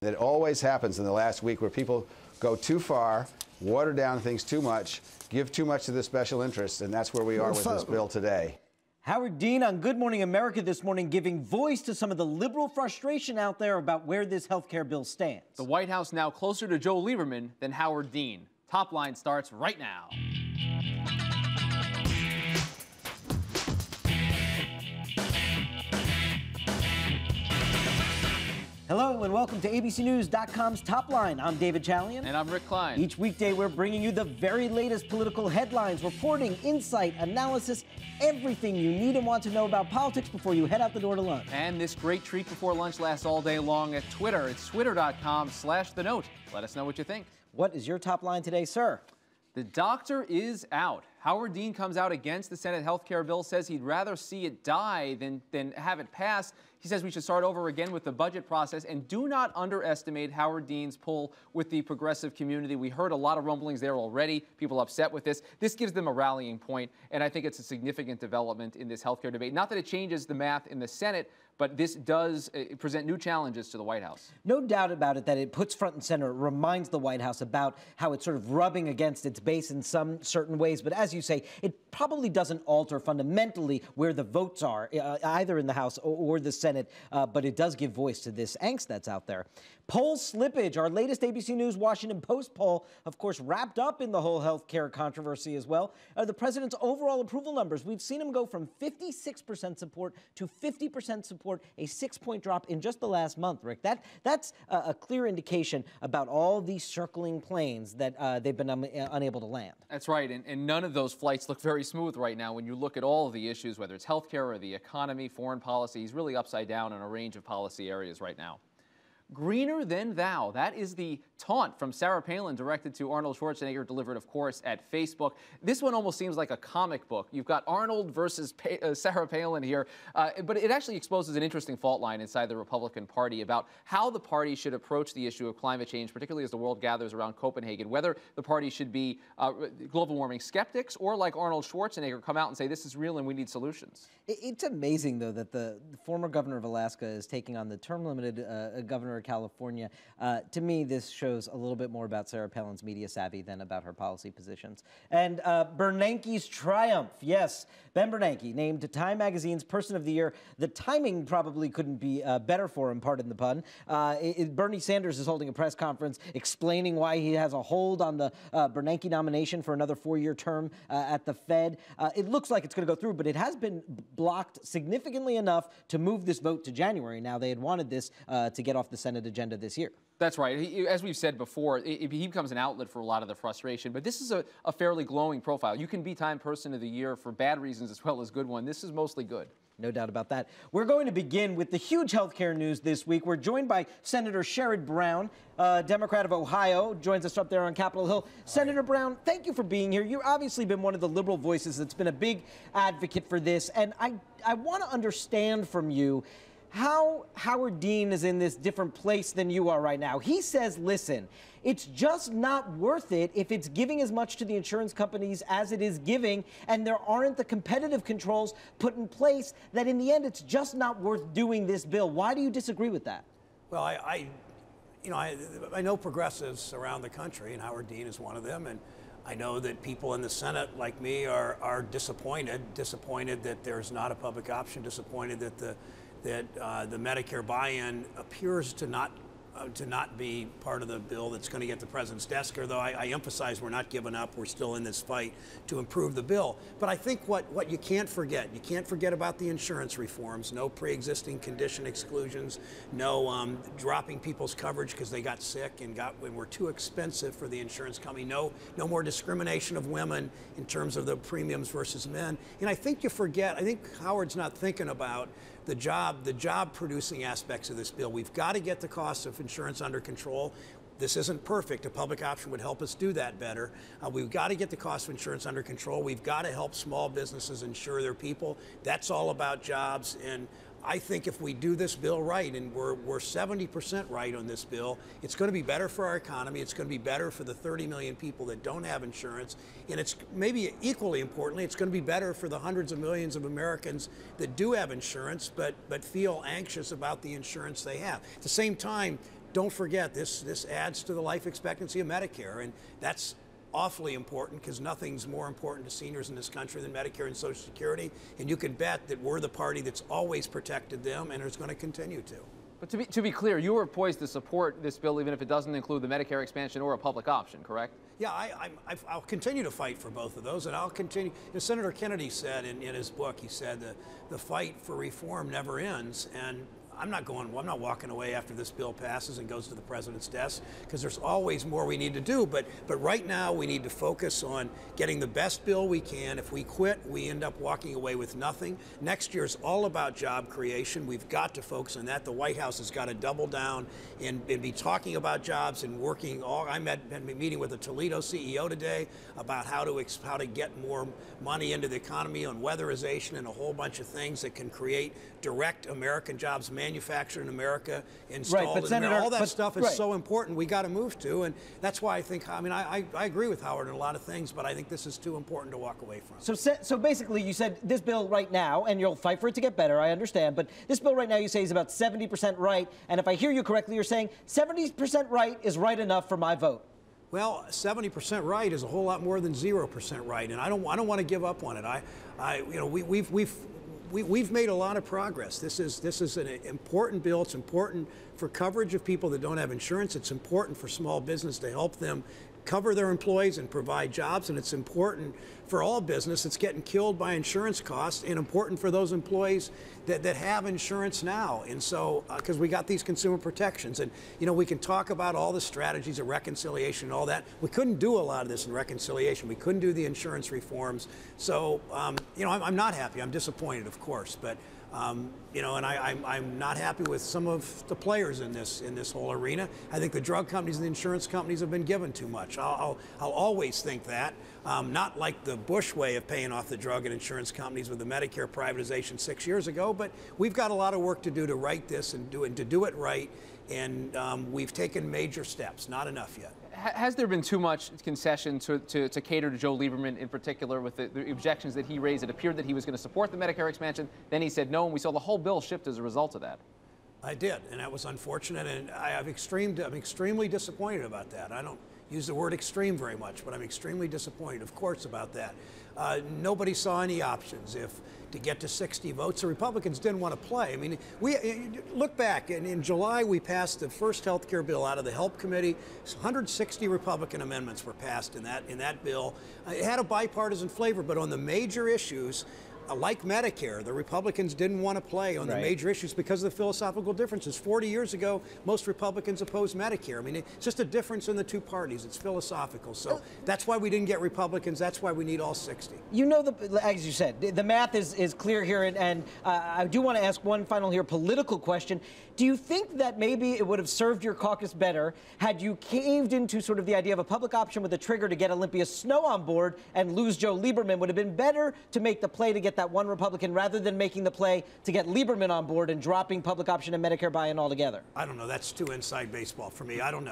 It always happens in the last week where people go too far, water down things too much, give too much to the special interests, and that's where we are with this bill today. Howard Dean on Good Morning America this morning giving voice to some of the liberal frustration out there about where this health care bill stands. The White House now closer to Joe Lieberman than Howard Dean. Top Line starts right now. Hello and welcome to ABCNews.com's Top Line. I'm David Chalian. And I'm Rick Klein. Each weekday we're bringing you the very latest political headlines, reporting, insight, analysis, everything you need and want to know about politics before you head out the door to lunch. And this great treat before lunch lasts all day long at Twitter. It's twitter.com/The Note. Let us know what you think. What is your top line today, sir? The doctor is out. Howard Dean comes out against the Senate health care bill, says he'd rather see it die than have it pass. He says we should start over again with the budget process, and do not underestimate Howard Dean's pull with the progressive community. We heard a lot of rumblings there already, people upset with this. This gives them a rallying point, and I think it's a significant development in this health care debate. Not that it changes the math in the Senate, but this does present new challenges to the White House. No doubt about it that it puts front and center, it reminds the White House about how it's sort of rubbing against its base in some certain ways. But as you say, it probably doesn't alter fundamentally where the votes are, either in the House or the Senate, but it does give voice to this angst that's out there. Poll slippage, our latest ABC News Washington Post poll, of course, wrapped up in the whole health care controversy as well. The president's overall approval numbers, we've seen him go from 56% support to 50% support, a 6-point drop in just the last month, Rick. That's a clear indication about all these circling planes that they've been unable to land. That's right, and none of those flights look very smooth right now when you look at all of the issues, whether it's health care or the economy, foreign policy. He's really upside down in a range of policy areas right now. Greener than thou. That is the taunt from Sarah Palin directed to Arnold Schwarzenegger, delivered, of course, at Facebook. This one almost seems like a comic book. You've got Arnold versus Sarah Palin here, but it actually exposes an interesting fault line inside the Republican Party about how the party should approach the issue of climate change, particularly as the world gathers around Copenhagen, whether the party should be global warming skeptics or, like Arnold Schwarzenegger, come out and say this is real and we need solutions. It's amazing, though, that the former governor of Alaska is taking on the term-limited governor of California. To me, this shows a little bit more about Sarah Palin's media savvy than about her policy positions. And Bernanke's triumph. Yes, Ben Bernanke, named Time Magazine's Person of the Year. The timing probably couldn't be better for him, pardon the pun. Bernie Sanders is holding a press conference explaining why he has a hold on the Bernanke nomination for another 4-year term at the Fed. It looks like it's going to go through, but it has been blocked significantly enough to move this vote to January. Now, they had wanted this to get off the Senate agenda this year. That's right. As we've said before, he becomes an outlet for a lot of the frustration. But this is a fairly glowing profile. You can be Time Person of the Year for bad reasons as well as good one. This is mostly good. No doubt about that. We're going to begin with the huge healthcare news this week. We're joined by Senator Sherrod Brown, Democrat of Ohio, joins us up there on Capitol Hill. Senator Brown, thank you for being here. You've obviously been one of the liberal voices that's been a big advocate for this. And I want to understand from you how Howard Dean is in this different place than you are right now. He says, listen, it's just not worth it if it's giving as much to the insurance companies as it is giving, and there aren't the competitive controls put in place, that in the end it's just not worth doing this bill. Why do you disagree with that? Well, I know progressives around the country, and Howard Dean is one of them, and I know that people in the Senate, like me, are disappointed that there's not a public option, disappointed that the Medicare buy-in appears to not be part of the bill that's going to get the president's desk, although I emphasize we're not giving up. We're still in this fight to improve the bill. But I think what you can't forget about the insurance reforms: no pre-existing condition exclusions, no dropping people's coverage because they got sick and were too expensive for the insurance company, no more discrimination of women in terms of the premiums versus men. And I think I think Howard's not thinking about the job producing aspects of this bill. We've got to get the cost of insurance under control. This isn't perfect. A public option would help us do that better. We've got to get the cost of insurance under control. We've got to help small businesses insure their people. That's all about jobs. And I think if we do this bill right, and we're 70% right on this bill, it's going to be better for our economy. It's going to be better for the 30 million people that don't have insurance. And it's maybe equally importantly, it's going to be better for the hundreds of millions of Americans that do have insurance but feel anxious about the insurance they have. At the same time, don't forget, this adds to the life expectancy of Medicare, and that's awfully important because nothing's more important to seniors in this country than Medicare and Social Security, and you can bet that we're the party that's always protected them and is going to continue to. But to be clear, you are poised to support this bill even if it doesn't include the Medicare expansion or a public option, correct? Yeah, I'll continue to fight for both of those, and I'll continue. As Senator Kennedy said in his book, he said the fight for reform never ends, and I'm not walking away after this bill passes and goes to the president's desk, because there's always more we need to do. But right now we need to focus on getting the best bill we can. If we quit, we end up walking away with nothing. Next year's all about job creation. We've got to focus on that. The White House has got to double down and be talking about jobs and working. I'm meeting with the Toledo CEO today about how to get more money into the economy on weatherization and a whole bunch of things that can create direct American jobs, manufactured in America, installed in America. All that stuff is so important. We got to move to, and that's why I think. I mean, I agree with Howard in a lot of things, but I think this is too important to walk away from. So basically, you said this bill right now, and you'll fight for it to get better. I understand, but this bill right now, you say is about 70% right, and if I hear you correctly, you're saying 70% right is right enough for my vote. Well, 70% right is a whole lot more than 0% right, and I don't want to give up on it. We've made a lot of progress. This is an important bill. It's important for coverage of people that don't have insurance. It's important for small business to help them cover their employees and provide jobs, and it's important for all business that's getting killed by insurance costs, and important for those employees that have insurance now. And so, because we got these consumer protections, and we can talk about all the strategies of reconciliation and all that. We couldn't do a lot of this in reconciliation. We couldn't do the insurance reforms. So, I'm not happy. I'm disappointed, of course, but. And I'm not happy with some of the players in this whole arena. I think the drug companies and the insurance companies have been given too much. I'll always think that. Not like the Bush way of paying off the drug and insurance companies with the Medicare privatization 6 years ago, but we've got a lot of work to do to right this and to do it right, and we've taken major steps, not enough yet. Has there been too much concession to cater to Joe Lieberman in particular with the objections that he raised? It appeared that he was going to support the Medicare expansion. Then he said no, and we saw the whole bill shift as a result of that. I did, and that was unfortunate, and I'm extremely disappointed about that. I don't use the word extreme very much, but I'm extremely disappointed, of course, about that. Nobody saw any options. To get to 60 votes, the Republicans didn't want to play. I mean, look back, in July we passed the first health care bill out of the Help Committee. 160 Republican amendments were passed in that bill. It had a bipartisan flavor, but on the major issues, like Medicare, the Republicans didn't want to play on the major issues because of the philosophical differences. 40 years ago, most Republicans opposed Medicare. I mean, it's just a difference in the two parties. It's philosophical. So that's why we didn't get Republicans. That's why we need all 60. As you said, the math is clear here, and I do want to ask one final political question. Do you think that maybe it would have served your caucus better had you caved into sort of the idea of a public option with a trigger to get Olympia Snowe on board and lose Joe Lieberman? Would have been better to make the play to get that one Republican rather than making the play to get Lieberman on board and dropping public option and Medicare buy-in altogether? I don't know. That's too inside baseball for me. I don't know.